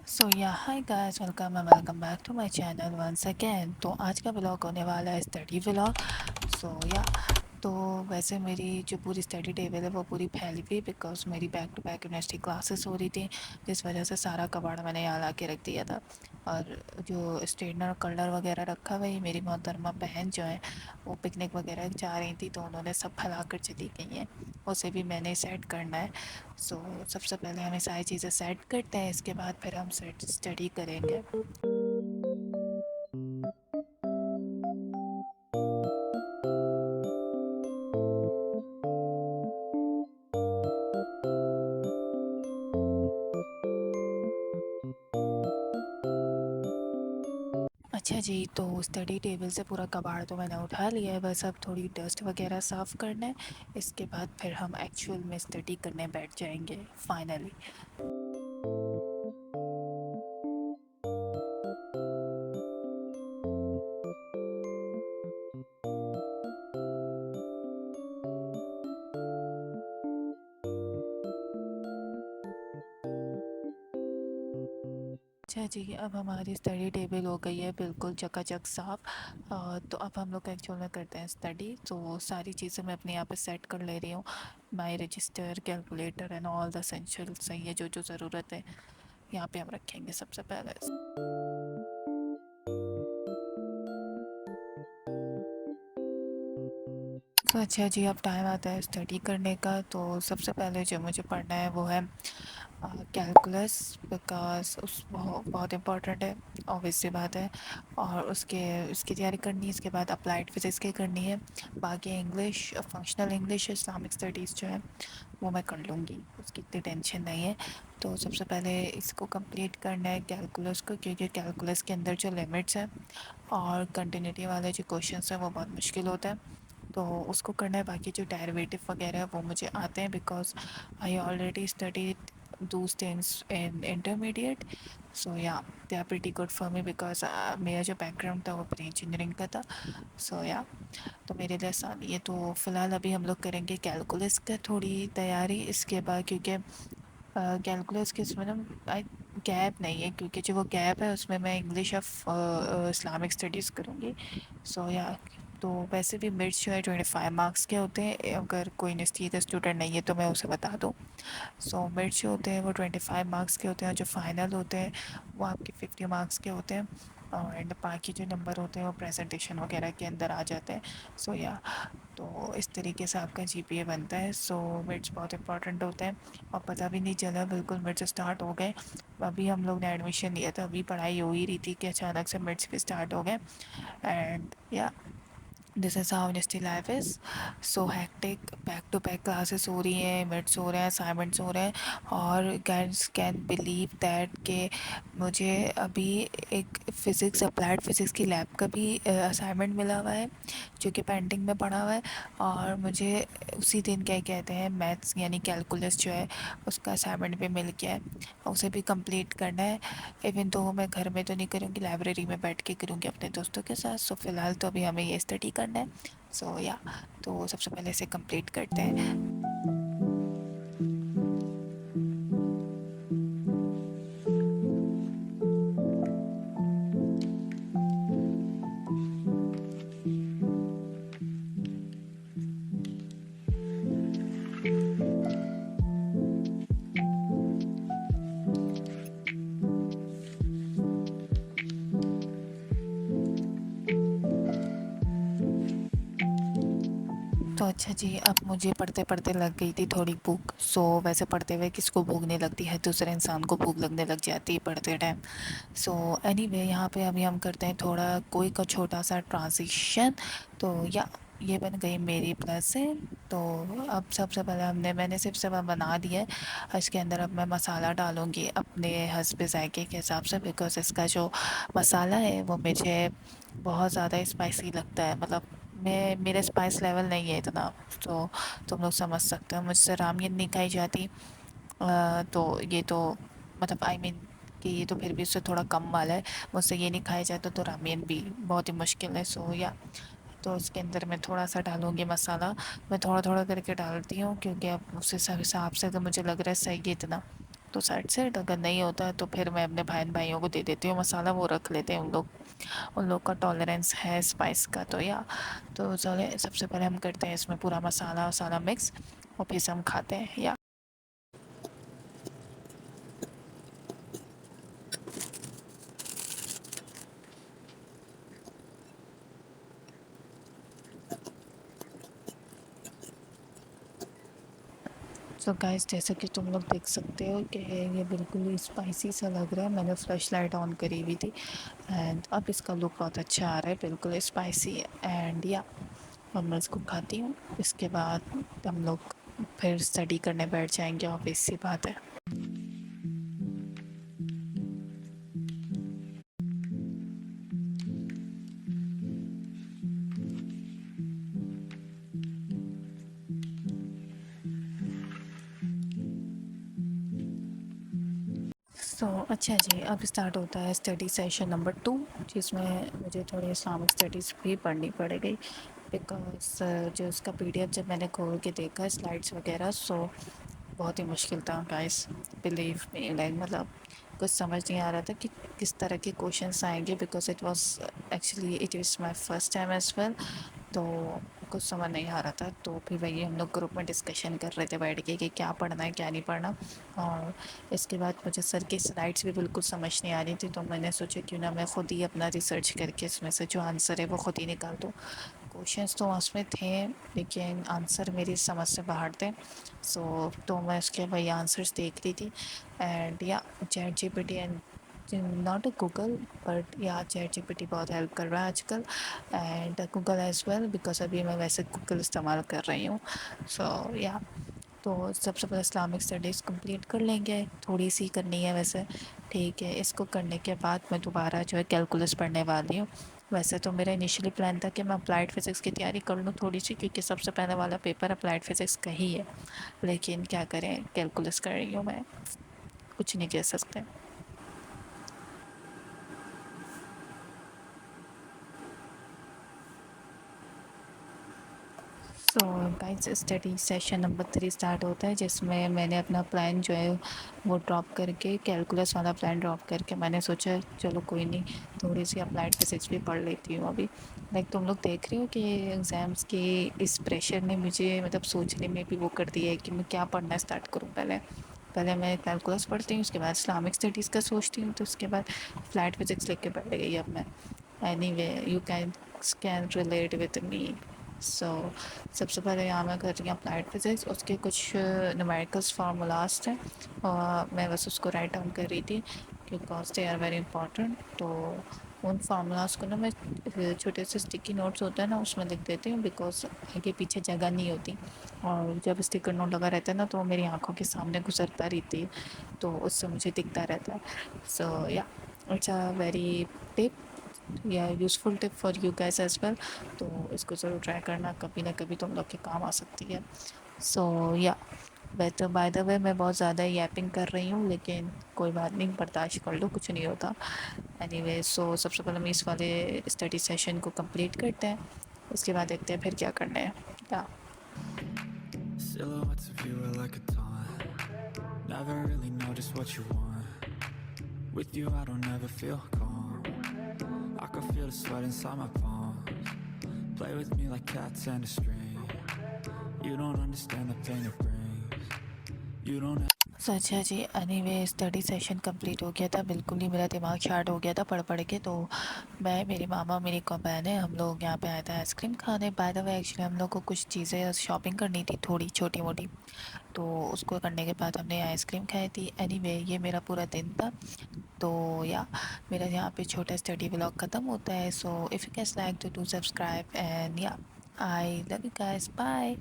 Hi guys, welcome back to my channel once again. तो आज का व्लॉग होने वाला है स्टडी व्लॉग। तो वैसे मेरी जो पूरी स्टडी टेबल है वो पूरी फैली हुई, बिकॉज मेरी back to back university classes हो रही थी, जिस वजह से सारा कबाड़ मैंने यहाँ ला के रख दिया था। और जो स्ट्रेटनर कलर वगैरह रखा हुआ है, मेरी मोहतरमा बहन जो है वो पिकनिक वगैरह जा रही थी, तो उन्होंने सब फैला कर चली गई हैं। उसे भी मैंने सेट करना है। सबसे पहले हमें सारी चीज़ें सेट करते हैं, इसके बाद फिर हम सेट स्टडी करेंगे। अच्छा जी, तो स्टडी टेबल से पूरा कबाड़ तो मैंने उठा लिया है, बस अब थोड़ी डस्ट वगैरह साफ़ करना है। इसके बाद फिर हम एक्चुअल में स्टडी करने बैठ जाएंगे फाइनली। अच्छा जी, अब हमारी स्टडी टेबल हो गई है बिल्कुल चकाचक साफ़। तो अब हम लोग एक्चुअल में करते हैं स्टडी। तो सारी चीज़ें मैं अपने यहाँ पे सेट कर ले रही हूँ। My register, calculator and all the essential सही है, जो जो ज़रूरत है यहाँ पे हम रखेंगे सबसे पहले। तो अच्छा जी, अब टाइम आता है स्टडी करने का। तो सबसे पहले जो मुझे पढ़ना है वो है कैलकुलस, बिकॉज उस बहुत इम्पोर्टेंट है, ऑब्वियस सी बात है। और उसकी तैयारी करनी है। इसके बाद अप्लाइड फिज़िक्स की करनी है। बाकी English, functional English, Islamic studies जो है वो मैं कर लूँगी, उसकी इतनी टेंशन नहीं है। तो सबसे पहले इसको कंप्लीट करना है कैलकुलस को, क्योंकि कैलकुलस के अंदर जो लिमिट्स हैं और कंटिन्यूटी वाले जो क्वेश्चंस हैं वो बहुत मुश्किल होता है, तो उसको करना है। बाकी जो डेरिवेटिव वगैरह है वो मुझे आते हैं, because I already studied those things in intermediate. They are pretty good for me, because मेरा जो बैकग्राउंड था वो प्री इंजीनियरिंग का था। तो मेरे लिए आसानी है। तो फ़िलहाल अभी हम लोग करेंगे कैलकुलस का थोड़ी तैयारी। इसके बाद क्योंकि कैलकुलस के इसमें ना गैप नहीं है, क्योंकि जो वो गैप है उसमें मैं इंग्लिश ऑफ इस्लामिक स्टडीज़ करूँगी। तो वैसे भी मिर्च जो है 25 मार्क्स के होते हैं। अगर कोई नज़दीक स्टूडेंट नहीं है तो मैं उसे बता दूँ। मिर्च जो होते हैं वो 25 मार्क्स के होते हैं, जो फाइनल होते हैं वो आपके 50 मार्क्स के होते हैं। एंड बाकी जो नंबर होते हैं वो प्रेजेंटेशन वगैरह के अंदर आ जाते हैं। सो या तो इस तरीके से आपका जीपीए बनता है। मिर्च बहुत इंपॉर्टेंट होता है, और पता भी नहीं चला, बिल्कुल मिर्च स्टार्ट हो गए। अभी हम लोग ने एडमिशन लिया था, अभी पढ़ाई हो ही रही थी कि अचानक से मिर्च भी स्टार्ट हो गए। And yeah this is how university life is so hectic. Back to back classes हो रही हैं, मिड्स हो रहे हैं, असाइनमेंट्स हो रहे हैं। और गाइस कैन बिलीव दैट कि मुझे अभी एक फ़िज़िक्स, अप्लाइड फ़िज़िक्स की लैब का भी असाइनमेंट मिला हुआ है, जो कि पेंडिंग में पड़ा हुआ है। और मुझे उसी दिन क्या कहते हैं मैथ्स यानी कैलकुलस जो है उसका असाइनमेंट भी मिल गया है, उसे भी कंप्लीट करना है। इवन तो मैं घर में तो नहीं करूँगी, लाइब्रेरी में बैठ के करूँगी अपने दोस्तों के साथ। फ़िलहाल तो अभी हमें ये स्टडी करना है। तो सबसे पहले इसे कंप्लीट करते हैं। तो अच्छा जी, अब मुझे पढ़ते पढ़ते लग गई थी थोड़ी भूख। वैसे पढ़ते हुए किसको भूख नहीं लगती है, दूसरे इंसान को भूख लगने लग जाती है पढ़ते टाइम। एनीवे, यहाँ पे अभी हम करते हैं थोड़ा कोई का छोटा सा ट्रांजिशन। तो या ये बन गई मेरी प्लेसेंट। तो अब सबसे पहले मैंने सिर्फ सब बना दिया है। इसके अंदर अब मैं मसाला डालूँगी अपने हस्ब जायके के हिसाब से, बिकॉज़ इसका जो मसाला है वो मुझे बहुत ज़्यादा स्पाइसी लगता है। मतलब मेरे स्पाइस लेवल नहीं है इतना। तो तुम लोग समझ सकते हो, मुझसे रामियन नहीं खाई जाती। तो ये तो मतलब आई मीन कि ये तो फिर भी उससे थोड़ा कम वाला है। मुझसे ये नहीं खाया जाता तो रामियन भी बहुत ही मुश्किल है। तो इसके अंदर मैं थोड़ा सा डालूँगी मसाला। मैं थोड़ा थोड़ा करके डालती हूँ, क्योंकि अब उस हिसाब से तो मुझे लग रहा है सही है इतना। تو سائڈ سیٹ اگر نہیں ہوتا ہے تو پھر میں اپنے بھائیوں کو دے دیتی ہوں مسالہ، وہ رکھ لیتے ہیں ان لوگ، ان لوگ کا ٹالرنس ہے اسپائس کا، تو یا تو چلے سب سے پہلے ہم کرتے ہیں اس میں پورا مسالہ وسالہ مکس، اور پھر سے ہم کھاتے ہیں یا سو گائز جیسا کہ تم لوگ دیکھ سکتے ہو کہ یہ بالکل ہی اسپائسی سا لگ رہا ہے، میں نے فلیش لائٹ آن کری ہوئی تھی، اینڈ اب اس کا لک بہت اچھا آ رہا ہے، بالکل اسپائسی ہے، اینڈ یا اب میں اس کو کھاتی ہوں، اس کے بعد ہم لوگ پھر اسٹڈی کرنے بیٹھ جائیں گے، obvious سی بات ہے۔ سو اچھا جی، اب اسٹارٹ ہوتا ہے اسٹڈی سیشن نمبر 2، جس میں مجھے تھوڑی اسلامک اسٹڈیز بھی پڑھنی پڑے گئی، بیکاز جو اس کا پی ڈی ایف جب میں نے کھول کے دیکھا سلائڈس وغیرہ، سو بہت ہی مشکل تھا گائز، بلیو می، لائک مطلب کچھ سمجھ نہیں آ رہا تھا کہ کس طرح کے کوشچنس آئیں گے، because it was actually it is my first time as well, تو کچھ سمجھ نہیں آ رہا تھا، تو پھر وہی ہم لوگ گروپ میں ڈسکشن کر رہے تھے بیٹھ کے کہ کیا پڑھنا ہے کیا نہیں پڑھنا، اور اس کے بعد مجھے سر کی سلائڈس بھی بالکل سمجھ نہیں آ رہی تھی، تو میں نے سوچا کیوں نہ میں خود ہی اپنا ریسرچ کر کے اس میں سے جو آنسر ہے وہ خود ہی نکال دوں۔ کوشچنس تو اس میں تھے لیکن آنسر میری سمجھ سے باہر تھے، سو تو میں اس کے وہی آنسرس دیکھ رہی تھی، and yeah chat G P T and not a Google but yeah chat G P T بہت ہیلپ کر رہا ہے آج کل، and Google as well, because ابھی میں ویسے گوگل استعمال کر رہی ہوں، سو یا تو سب سے پہلے اسلامک اسٹڈیز کمپلیٹ کر لیں گے، تھوڑی سی کرنی ہے ویسے، ٹھیک ہے، اس کو کرنے کے بعد میں دوبارہ جو ہے کیلکولس پڑھنے والی ہوں۔ ویسے تو میرا انیشلی پلان تھا کہ میں اپلائیڈ فزکس کی تیاری کر لوں تھوڑی سی، کیونکہ سب سے پہلے والا پیپر اپلائیڈ فزکس کا ہی ہے، لیکن کیا کریں کیلکولس کر رہی ہوں میں، کچھ نہیں کہہ سکتے۔ So guys study session number 3 start ہوتا ہے، جس میں نے اپنا پلان جو ہے وہ ڈراپ کر کے، کیلکولس والا پلان ڈراپ کر کے میں نے سوچا چلو کوئی نہیں، تھوڑی سی اپلائیڈ فزکس بھی پڑھ لیتی ہوں ابھی، لائک تم لوگ دیکھ رہے ہو کہ ایگزامس کے اس پریشر نے مجھے مطلب سوچنے میں بھی وہ کر دیا ہے کہ میں کیا پڑھنا اسٹارٹ کروں، پہلے میں کیلکولس پڑھتی ہوں، اس کے بعد اسلامک اسٹڈیز کا سوچتی ہوں، تو اس کے بعد فلیٹ فزکس لے کے بیٹھ گئی اب میں، anyway you can relate with me. So سب سے پہلے یہاں میں کر رہی ہوں اپلائیڈ فزکس، اس کے کچھ نومیریکلس فارمولاز تھے، اور میں بس اس کو رائٹ ڈاؤن کر رہی تھی because they are very important, تو ان فارمولاز کو نا میں چھوٹے سے اسٹکی نوٹس ہوتا ہے نا اس میں لکھ دیتی ہوں، بیکاز آگے پیچھے جگہ نہیں ہوتی، اور جب اسٹیکر نوٹ لگا رہتا ہے نا تو وہ میری آنکھوں کے سامنے گزرتا رہتی ہے، تو اس سے مجھے دکھتا رہتا ہے، سو یا it's a very tip yeah useful tip for you guys as well, تو اس کو ضرور ٹرائی کرنا، کبھی نہ کبھی تم لوگ کے کام آ سکتی ہے۔ سو یا بیٹر بائی دا وے میں بہت زیادہ ییپنگ کر رہی ہوں، لیکن کوئی بات نہیں، برداشت کر لو، کچھ نہیں ہوتا، اینی وے سو سب سے پہلے ہم اس والے اسٹڈی سیشن کو کمپلیٹ کرتے ہیں، اس کے بعد دیکھتے ہیں پھر کیا کرنا ہے، کیا Silhouettes of you are like a taunt. Never really know just what you want. With you I don't ever feel calm. I can feel the sweat inside my palms. Play with me like cats and a string. You don't understand the pain it brings. You don't so اچھا جی، anyway study session complete ہو گیا تھا، بالکل ہی میرا دماغ short ہو گیا تھا پڑھ پڑھ کے، تو میں، میری ماما، میری کو بہن ہے، ہم لوگ یہاں پہ آئے تھے آئس کریم کھانے، بائی دا وے ایکچولی ہم لوگ کو کچھ چیزیں شاپنگ کرنی تھی تھوڑی چھوٹی موٹی، تو اس کو کرنے کے بعد ہم نے آئس کریم کھائی تھی، اینی وے یہ میرا پورا دن تھا، تو یا میرا یہاں پہ چھوٹا اسٹڈی ولاگ ختم ہوتا ہے، so if you guys like to do subscribe and yeah I love you guys, bye.